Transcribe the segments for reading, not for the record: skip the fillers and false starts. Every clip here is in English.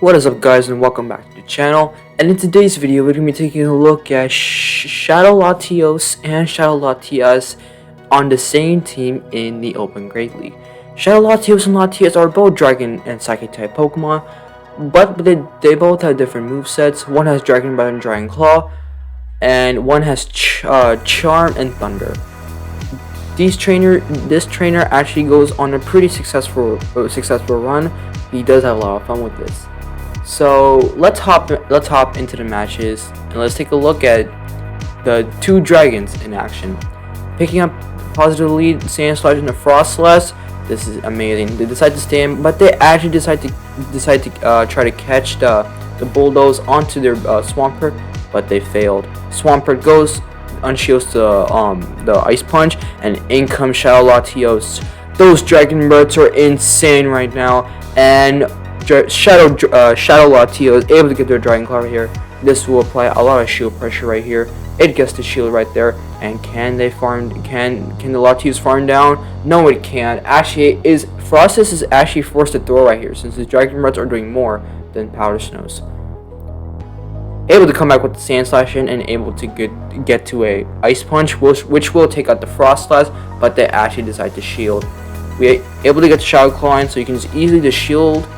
What is up, guys, and welcome back to the channel. And in today's video we're going to be taking a look at Shadow Latios and Shadow Latias on the same team in the Open Great League. Shadow Latios and Latias are both Dragon and Psychic type Pokemon, but they both have different movesets. One has Dragon Breath and Dragon Claw, and one has Charm and Thunder. This trainer actually goes on a pretty successful run. He does have a lot of fun with this. So let's hop into the matches and let's take a look at the two dragons in action. Picking up positive lead, Sandslash and the Frostlass. This is amazing. They decide to stay in, but they actually decide to try to catch the Bulldoze onto their Swampert, but they failed. Swampert goes, unshields the Ice Punch, and in comes Shadow Latios. Those Dragon Birds are insane right now, and Shadow Latios is able to get their Dragon Claw right here. This will apply a lot of shield pressure right here. It gets the shield right there, and can the Latios farm down? No, it can't. Actually, Frostus is actually forced to throw right here since the Dragon Birds are doing more than Powder Snows. Able to come back with the Sandslash and able to get to a Ice Punch, which will take out the Frostlass, but they actually decide to shield. We are able to get the Shadow Claw in, so you can just easily just shield.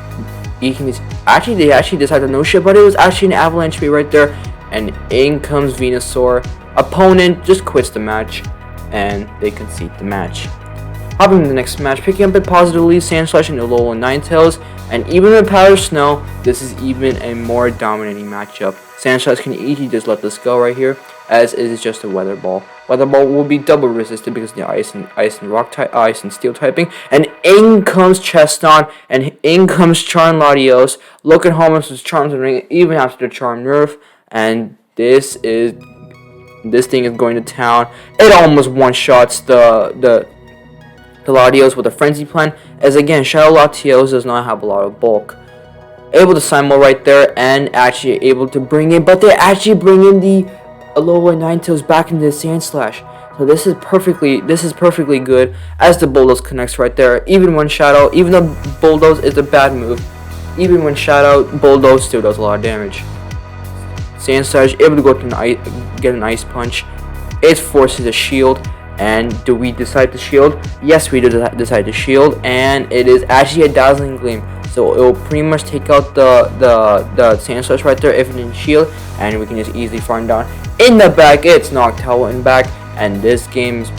They actually decided to no shit, but it was actually an Avalanche Bait right there, and in comes Venusaur. Opponent just quits the match, and they concede the match. Hopping to the next match, picking up a positive lead, Sandslash and Alolan Ninetales, and even with Powder Snow, this is even a more dominating matchup. Sandslash can easily just let this go right here, as it is just a Weather Ball. Weather Ball will be double resisted because of the ice and steel typing. And in comes Cheston, and in comes Charm Latios. Look at how much his charms are ring even after the charm nerf, and this thing is going to town. It almost one-shots the Latios with a Frenzy Plan, as again Shadow Latios does not have a lot of bulk. Able to Simul right there, and actually able to bring in, but they actually bring in the Alolan Ninetales back into the Sandslash. So this is perfectly good, as the Bulldoze connects right there. Even though Bulldoze is a bad move, even when Shadow, Bulldoze still does a lot of damage. Sandslash able to go to get an Ice Punch. It forces a shield. And do we decide to shield? Yes, we do decide to shield, and it is actually a Dazzling Gleam. So it will pretty much take out the Sandslash right there if it didn't shield, and we can just easily farm down. In the back, it's knocked out and back, and this game is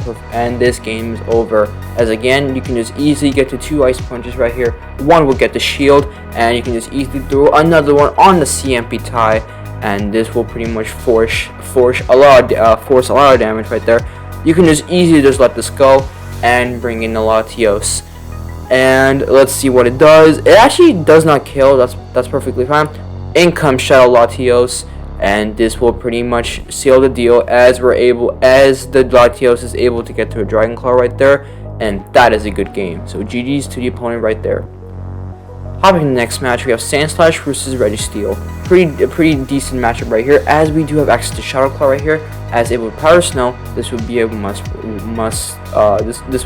over. As again, you can just easily get to two Ice Punches right here. One will get the shield, and you can just easily throw another one on the CMP tie, and this will pretty much force a lot of damage right there. You can just easily just let this go and bring in the Latios. And let's see what it does. It actually does not kill. That's perfectly fine. In comes Shadow Latios, and this will pretty much seal the deal, as the Latios is able to get to a Dragon Claw right there, and that is a good game. So GG's to the opponent right there. Hopping to the next match, we have Sandslash versus Registeel. A pretty decent matchup right here, as we do have access to Shadow Claw right here. As it would Powder Snow, this would be a this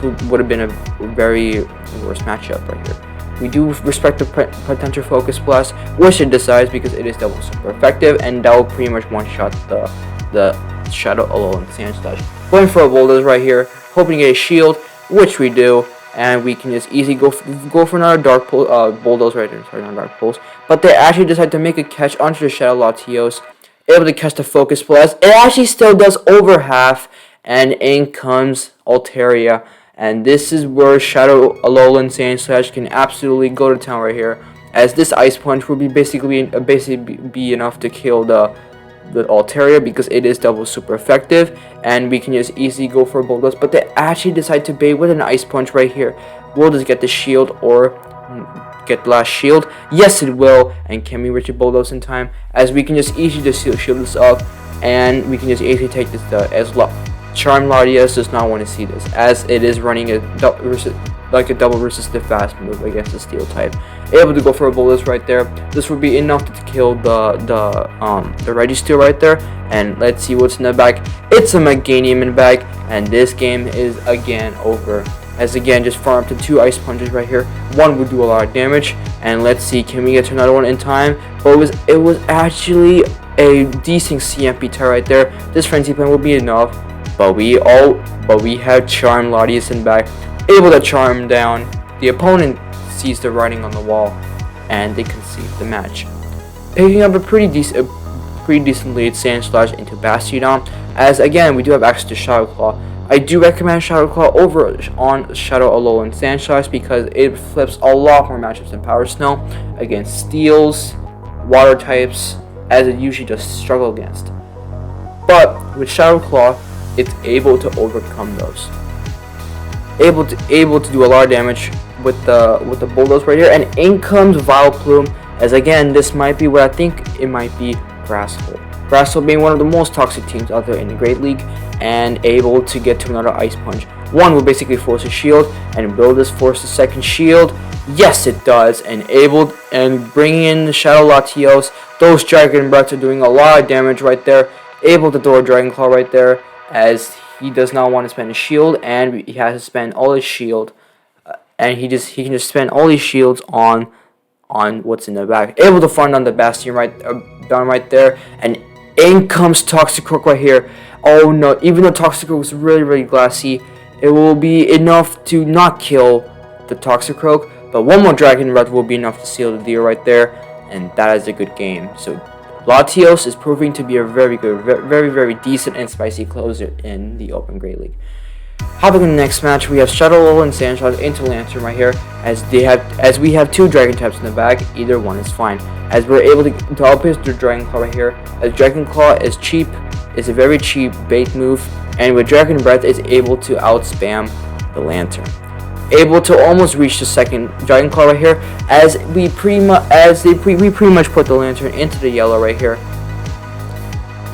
would have been a very worse matchup right here. We do respect the potential Focus Blast, which it decides because it is double super effective, and that will pretty much one-shot the Shadow Alolan Sandslash. Going for a Bulldoze right here, hoping to get a shield, which we do. And we can just easily go for another Dark Bulldoze right there. Sorry, not Dark Pulse. But they actually decide to make a catch onto the Shadow Latios. Able to catch the Focus Blast. It actually still does over half. And in comes Altaria. And this is where Shadow Alolan Sandslash can absolutely go to town right here. As this Ice Punch will be basically be enough to kill the Altaria, because it is double super effective, and we can just easily go for a Bulldoze, but they actually decide to bait with an Ice Punch right here. Will this get the shield or get the last shield? Yes, it will. And can we reach a Bulldoze in time? As we can just easily just shield this up, and we can just easily take this as Charm Latias does not want to see this, as it is running a double resistive fast move against the Steel type. Able to go for a Bulldoze right there. This would be enough to kill the Registeel right there. And let's see what's in the back. It's a Meganium in the back, and this game is again over. as again, just farm up to 2 Ice Punches right here. One would do a lot of damage, and let's see, can we get to another one in time? But it was actually a decent CMP tie right there. This Frenzy Plant will be enough, but we have Charm Latias in back, able to charm down. The opponent sees the writing on the wall, and they concede the match, picking up a pretty decent lead. Sandslash into Bastiodon, as again we do have access to Shadow Claw. I do recommend Shadow Claw over on Shadow Alolan Ninetales because it flips a lot more matchups than Power Snow against Steels, Water types, as it usually just struggle against. But with Shadow Claw, it's able to overcome those. Able to do a lot of damage with the Bulldoze right here, and in comes Vileplume, as again this might be what I think it might be, Grasshole. Grasshole being one of the most toxic teams out there in the Great League, and able to get to another Ice Punch. One will basically force a shield, and will this force the second shield? Yes, it does, and bringing in the Shadow Latios. Those Dragon Breaths are doing a lot of damage right there. Able to throw a Dragon Claw right there, as he does not want to spend a shield, and he has to spend all his shield, and he can just spend all his shields on what's in the back. Able to farm down the Bastion down right there, and in comes Toxicroak right here. Oh no, even though Toxicroak was really glassy, it will be enough to not kill the Toxicroak, but one more Dragon Breath will be enough to seal the deal right there, and that is a good game. So Latios is proving to be a very good, very decent and spicy closer in the Open Great League. Hopping in the next match, we have Shadow Alolan Ninetales into Lantern right here, as we have 2 Dragon types in the back. Either one is fine, as we're able to outpace the Dragon Claw right here, as Dragon Claw is cheap, is a very cheap bait move, and with Dragon Breath is able to outspam the Lantern, able to almost reach the second Dragon Claw right here, as we pretty much put the Lantern into the yellow right here.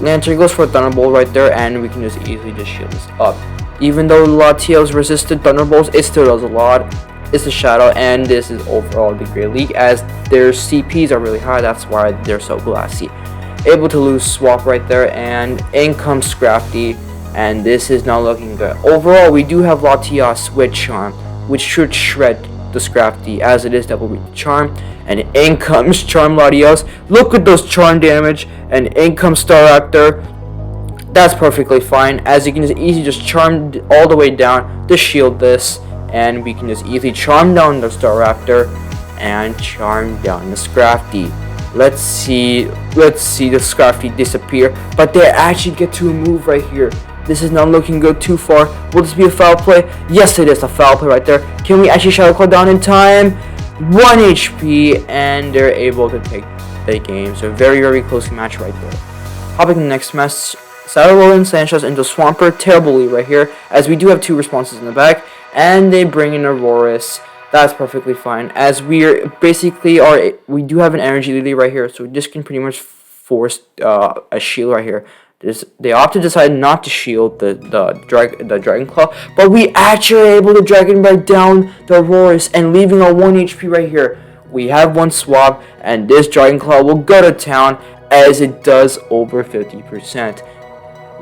Lantern goes for a Thunderbolt right there, and we can just easily just shield this up. Even though Latios resisted Thunderbolts, it still does a lot. It's a Shadow, and this is overall the Great League, as their CPs are really high. That's why they're so glassy. Able to lose Swap right there, and in comes Scrafty, and this is not looking good. Overall, we do have Latias with Charm, which should shred the Scrafty, as it is double with Charm, and in comes Charm Latios. Look at those Charm damage, and in comes Staraptor. That's perfectly fine, as you can just easily just charm all the way down to shield this, and we can just easily charm down the Staraptor and charm down the Scrafty. Let's see the Scrafty disappear, but they actually get to a move right here. This is not looking good too far. Will this be a foul play? Yes, it is a foul play right there. Can we actually Shadow Claw down in time? 1 HP, and they're able to take the game. So very close match right there. Hopping to the next match, Alolan Ninetales into Swampert terribly right here, as we do have 2 responses in the back, and they bring in Aurorus. That's perfectly fine, as we do have an energy lily right here, so this can pretty much force a shield right here. They opted to decide not to shield the Dragon Claw, but we actually are able to Dragon Breath down the Aurorus and leaving a 1 HP right here. We have 1 swap, and this Dragon Claw will go to town, as it does over 50%.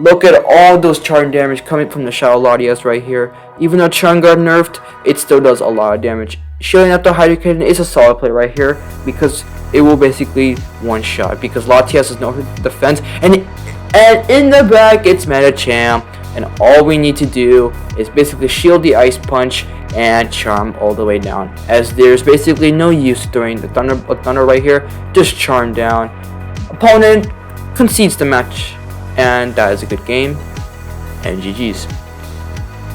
Look at all those charm damage coming from the Shadow Latias right here. Even though Charm got nerfed, it still does a lot of damage. Shielding up the Hydro Cannon is a solid play right here, because it will basically one-shot, because Latias has no defense, and in the back it's Medicham, and all we need to do is basically shield the Ice Punch and charm all the way down, as there's basically no use during the Thunder right here. Just charm down. Opponent concedes the match, and that is a good game, and GG's.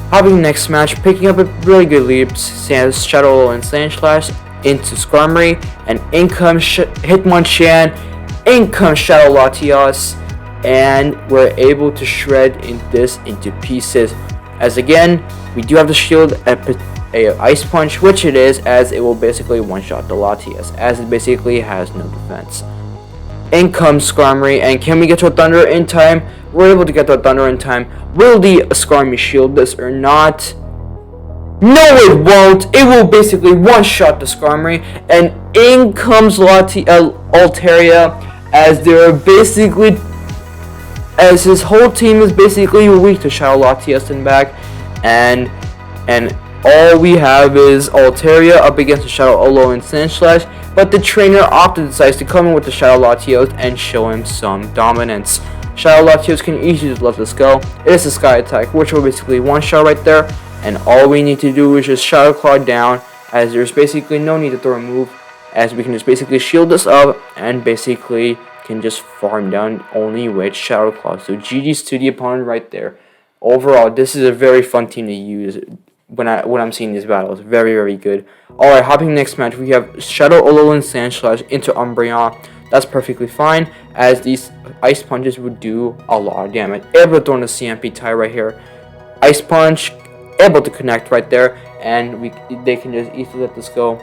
Hopping next match, picking up a really good lead, Shadow and Ninetales into Skarmory, and in comes Hitmonchan, in comes Shadow Latias, and we're able to shred this into pieces, as again we do have the shield a Ice Punch, which it is, as it will basically one-shot the Latias, as it basically has no defense. In comes Skarmory, and can we get to a Thunder in time? We're able to get to a Thunder in time. Will the Skarmory shield this or not? No, it won't. It will basically one-shot the Skarmory, and in comes Altaria, as his whole team is basically weak to Shadow Latias in back, and all we have is Altaria up against the Shadow Alolan Ninetales, but the trainer opted decides to come in with the Shadow Latios and show him some dominance. Shadow Latios can easily just let this go. It is a Sky attack, which will basically one-shot right there, and all we need to do is just Shadow Claw down, as there's basically no need to throw a move, as we can just basically shield this up, and basically can just farm down only with Shadow Claw. So GG's to the opponent right there. Overall, this is a very fun team to use when I'm seeing these battles. Very, very good. Alright, hopping next match, we have Shadow Alolan Ninetales into Umbreon. That's perfectly fine, as these Ice Punches would do a lot of damage. Able to throw in the CMP tie right here. Ice Punch, able to connect right there, and they can just easily let this go.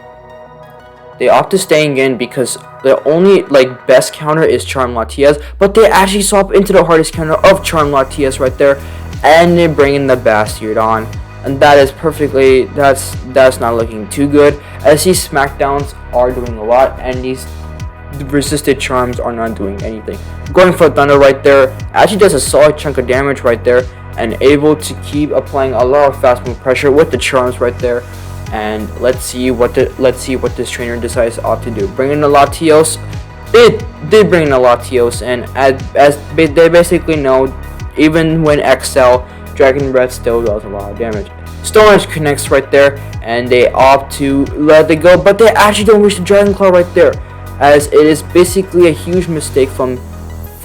They opt to staying in because the only best counter is Charm Latias, but they actually swap into the hardest counter of Charm Latias right there, and they bring in the Bastiodon, and that is perfectly that's not looking too good, as these smackdowns are doing a lot, and these resisted charms are not doing anything. Going for Thunder right there actually does a solid chunk of damage right there, and able to keep applying a lot of fast move pressure with the charms right there. And let's see what this trainer decides to opt to do. Bring in the Latios. It did bring in the Latios, and as they basically know, even when XL, Dragon Breath still does a lot of damage. Stone Edge connects right there, and they opt to let it go, but they actually don't reach the Dragon Claw right there, as it is basically a huge mistake from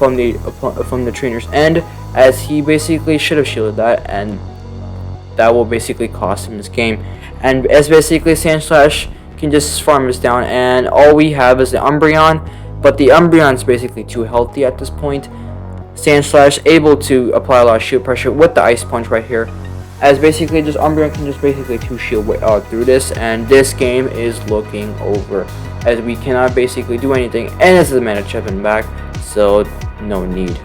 the trainer's end, as he basically should have shielded that, and that will basically cost him this game. And as basically Sandslash can just farm us down, and all we have is the Umbreon, but the Umbreon's basically too healthy at this point. Sandslash able to apply a lot of shield pressure with the Ice Punch right here, as basically just Umbreon can just basically two shield through this, and this game is looking over, as we cannot basically do anything, and this is the Medicham back, so no need.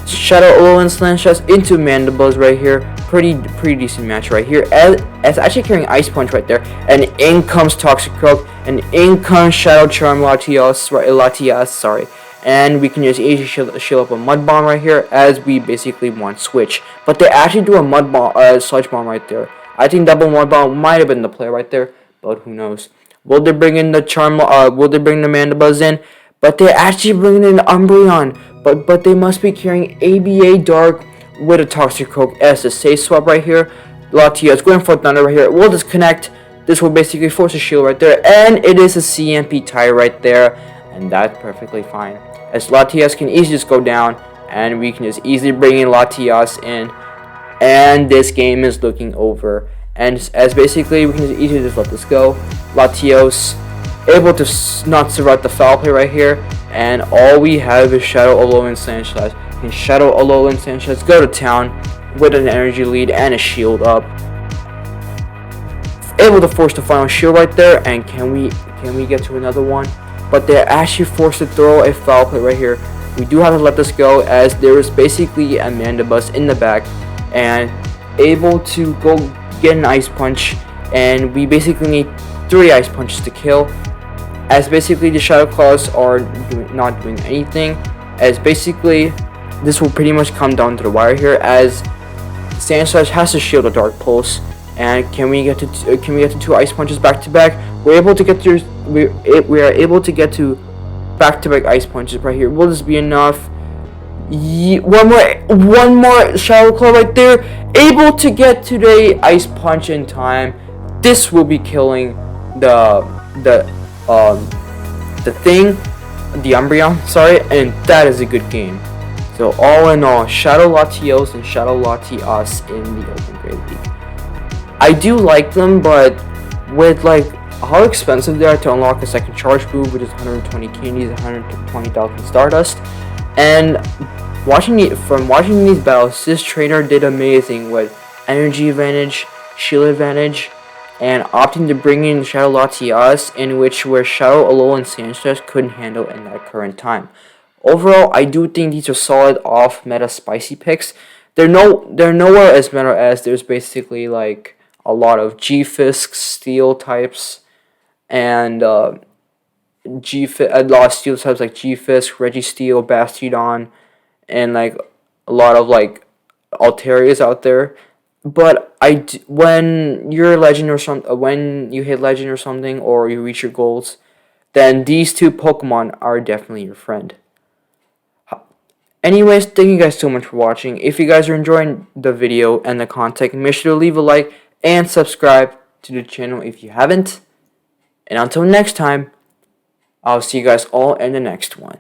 Shadow Alolan Ninetales into Mandibles right here. Pretty decent match right here. As actually carrying Ice Punch right there, and in comes Toxic Croak, and in comes Shadow Charm Latias, sorry. And we can just easily shield up a Mud Bomb right here, as we basically want switch. But they actually do a Mud Bomb, Sludge Bomb right there. I think double Mud Bomb might have been the play right there, but who knows? Will they bring in the will they bring the Mandibles in? But they're actually bringing in Umbreon. But they must be carrying ABA Dark with a Toxic Croak as a safe swap right here. Latias going for Thunder right here. We'll disconnect. This will basically force a shield right there. And it is a CMP tie right there. And that's perfectly fine, as Latias can easily just go down. And we can just easily bring in Latias in. And this game is looking over. And as basically we can just easily just let this go. Latios able to not survive the foul play right here, and all we have is Shadow Alolan Ninetales. Can Shadow Alolan Ninetales go to town with an energy lead and a shield up, able to force the final shield right there, and can we get to another one? But they're actually forced to throw a foul play right here. We do have to let this go, as there is basically a Mandibus in the back and able to go get an Ice Punch, and we basically need 3 Ice Punches to kill, as basically the Shadow Claws are not doing anything, as basically this will pretty much come down to the wire here, as Sandslash has to shield a Dark Pulse. And can we get to 2 Ice Punches back to back? We are able to get to back to back Ice Punches right here. Will this be enough? One more Shadow Claw right there, able to get to the Ice Punch in time. This will be killing the Umbreon, sorry, and that is a good game. So all in all, Shadow Latios and Shadow Latias in the Open Grade League. I do like them, but with how expensive they are to unlock a second charge move, which is 120 candies, 120,000 Stardust, and watching these battles, this trainer did amazing with energy advantage, shield advantage, and opting to bring in Shadow Latias, where Shadow Alolan Ninetales couldn't handle in that current time. Overall, I do think these are solid off-meta spicy picks. They're nowhere as meta, as there's basically a lot of G-Fisk steel types, and a lot of steel types like G-Fisk, Registeel, Bastiodon, and a lot of Altarias out there. but when you're legend or when you hit legend or something, or you reach your goals, then these two Pokemon are definitely your friend. Anyways, thank you guys so much for watching. If you guys are enjoying the video and the content, make sure to leave a like and subscribe to the channel if you haven't. And until next time, I'll see you guys all in the next one.